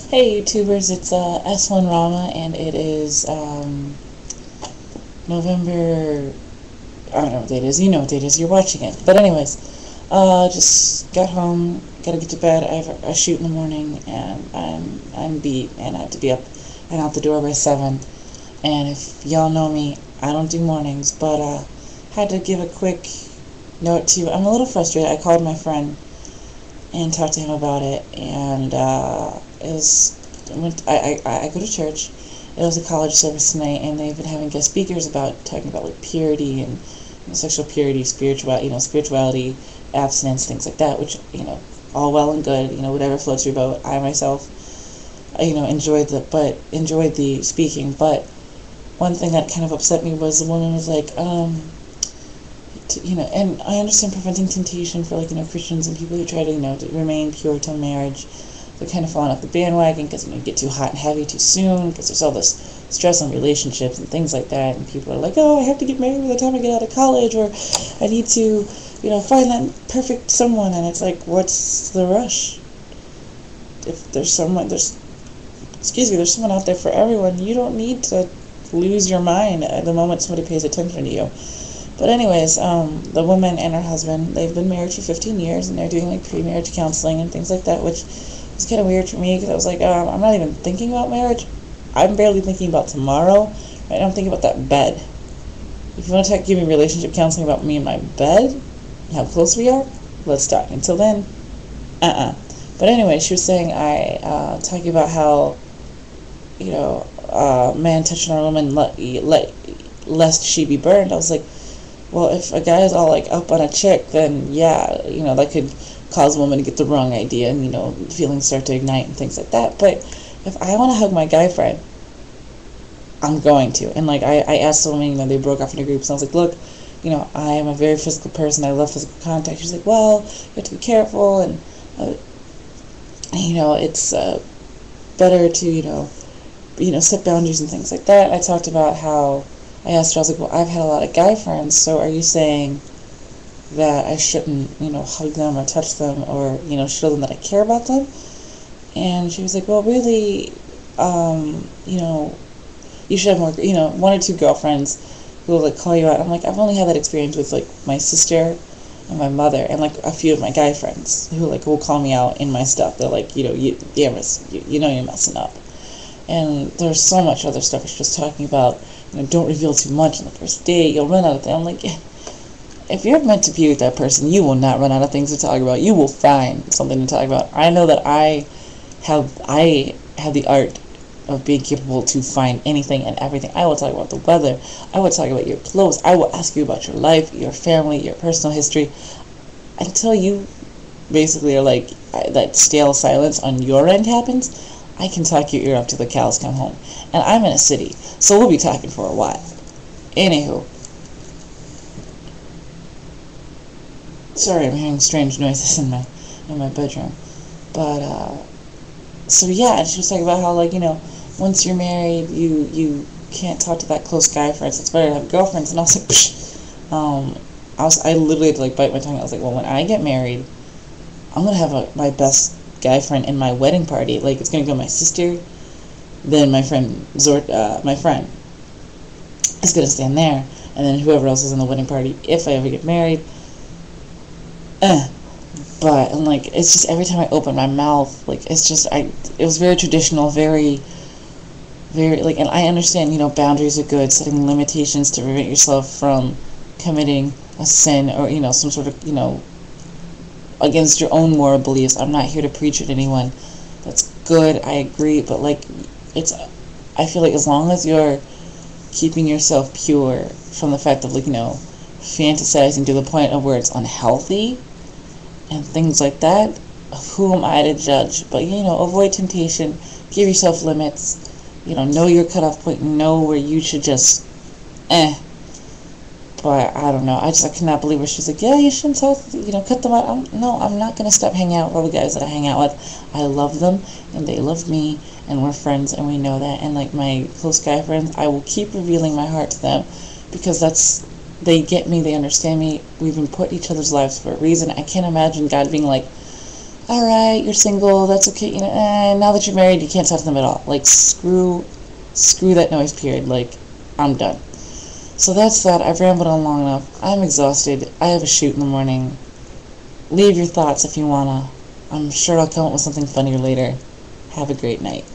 Hey YouTubers, it's S1 Rama, and it is November. I don't know what date it is. You know what date it is. You're watching it. But anyways, just got home. Gotta get to bed. I have a shoot in the morning, and I'm beat, and I have to be up and out the door by 7. And if y'all know me, I don't do mornings, but had to give a quick note to you. I'm a little frustrated. I called my friend and talked to him about it, and I go to church. It was a college service tonight, and they've been having guest speakers about talking about like purity and sexual purity, spirituality, abstinence, things like that. Which all well and good. Whatever floats your boat. I myself, enjoyed the speaking. But one thing that kind of upset me was the woman was like, and I understand preventing temptation for Christians and people who try to remain pure till marriage. They're kind of falling off the bandwagon because you get too hot and heavy too soon because there's all this stress on relationships and things like that, and people are like, oh, I have to get married by the time I get out of college, or I need to find that perfect someone. And it's like, what's the rush? If there's someone out there for everyone. You don't need to lose your mind at the moment somebody pays attention to you. But anyways, the woman and her husband, they've been married for 15 years, and they're doing pre-marriage counseling and things like that, which is kind of weird for me because I was like, I'm not even thinking about marriage. I'm barely thinking about tomorrow. Right now I'm thinking about that bed. If you want to give me relationship counseling about me and my bed, how close we are, let's talk. Until then, But anyway, she was saying, talking about how, man touching on a woman lest she be burned. I was like, well, if a guy is all up on a chick, then yeah, that could cause a woman to get the wrong idea, and feelings start to ignite and things like that. But if I want to hug my guy friend, I'm going to. And I asked the woman, they broke off into groups, and I was like, look, I am a very physical person. I love physical contact. She's like, well, you have to be careful, and it's better to set boundaries and things like that. I talked about how I asked her, I was like, well, I've had a lot of guy friends, so are you saying that I shouldn't, hug them or touch them or, show them that I care about them? And she was like, well, really, you should have more, one or two girlfriends who will, call you out. I'm like, I've only had that experience with, my sister and my mother and, a few of my guy friends who, will call me out in my stuff. They're like, you're messing up. And there's so much other stuff I was just talking about. Don't reveal too much on the first date. You'll run out of things. I'm like, if you're meant to be with that person, you will not run out of things to talk about. You will find something to talk about. I know that I have the art of being capable to find anything and everything. I will talk about the weather. I will talk about your clothes. I will ask you about your life, your family, your personal history, until you basically are that stale silence on your end happens. I can talk your ear up till the cows come home. And I'm in a city, so we'll be talking for a while. Anywho. Sorry, I'm hearing strange noises in my bedroom. But, so yeah, she was talking about how, once you're married, you can't talk to that close guy friends. It's better to have girlfriends. And I was like, psh. I literally had to, bite my tongue. I was like, well, when I get married, I'm going to have my best guy friend in my wedding party. It's going to go my sister, then my friend my friend is going to stand there, and then whoever else is in the wedding party if I ever get married. But it's just every time I open my mouth, it's just it was very traditional, very and I understand, boundaries are good, setting limitations to prevent yourself from committing a sin or some sort of against your own moral beliefs. I'm not here to preach at anyone. That's good, I agree, but I feel like as long as you're keeping yourself pure from the fact of fantasizing to the point of where it's unhealthy and things like that, who am I to judge? But avoid temptation, give yourself limits, know your cutoff point, know where you should just But I don't know. I cannot believe her. She's like, yeah, you shouldn't talk, cut them out. No, I'm not going to stop hanging out with all the guys that I hang out with. I love them, and they love me, and we're friends, and we know that. And my close guy friends, I will keep revealing my heart to them because they get me, they understand me. We've been put in each other's lives for a reason. I can't imagine God being like, alright, you're single, that's okay, you know, now that you're married, you can't talk to them at all. Like, screw that noise, period. Like, I'm done. So that's that. I've rambled on long enough. I'm exhausted. I have a shoot in the morning. Leave your thoughts if you wanna. I'm sure I'll come up with something funnier later. Have a great night.